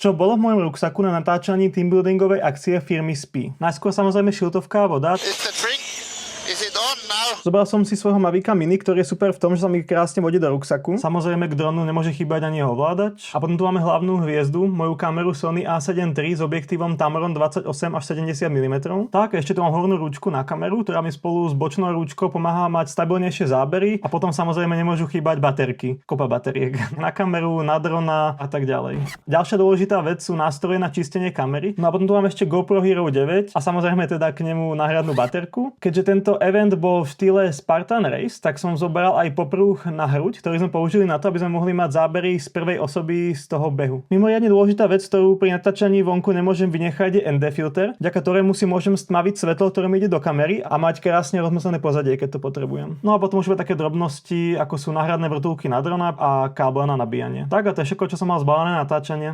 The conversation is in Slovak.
Čo bolo v mojom ruksaku na natáčaní teambuildingovej akcie firmy SPI? Najskôr samozrejme šiltovka a voda. Zobral som si svojho Mavica Mini, ktorý je super v tom, že sa mi krásne vodí do ruksaku. Samozrejme k dronu nemôže chýbať ani jeho ovládač. A potom tu máme hlavnú hviezdu, moju kameru Sony A7 III s objektívom Tamron 28 až 70 mm. Tak, ešte tu mám hornú ručku na kameru, ktorá mi spolu s bočnou ručkou pomáha mať stabilnejšie zábery a potom samozrejme nemôžu chýbať baterky, kopa bateriek na kameru, na drona a tak ďalej. Ďalšia dôležitá vec sú nástroje na čistenie kamery. No a potom tu mám ešte GoPro Hero 9 a samozrejme teda k nemu náhradnú baterku. Keďže tento event bol v štýle Spartan Race, tak som zobral aj popruh na hruď, ktorý sme použili na to, aby sme mohli mať zábery z prvej osoby z toho behu. Mimoriadne dôležitá vec, ktorú pri natáčaní vonku nemôžem vynechať, je ND filter, vďaka ktorému si môžem stmaviť svetlo, ktoré mi ide do kamery a mať krásne rozmyslené pozadie, keď to potrebujem. No a potom už také drobnosti, ako sú náhradné vrtuľky na drona a káble na nabíjanie. Tak a to je všetko, čo som mal zbalené na natáčanie.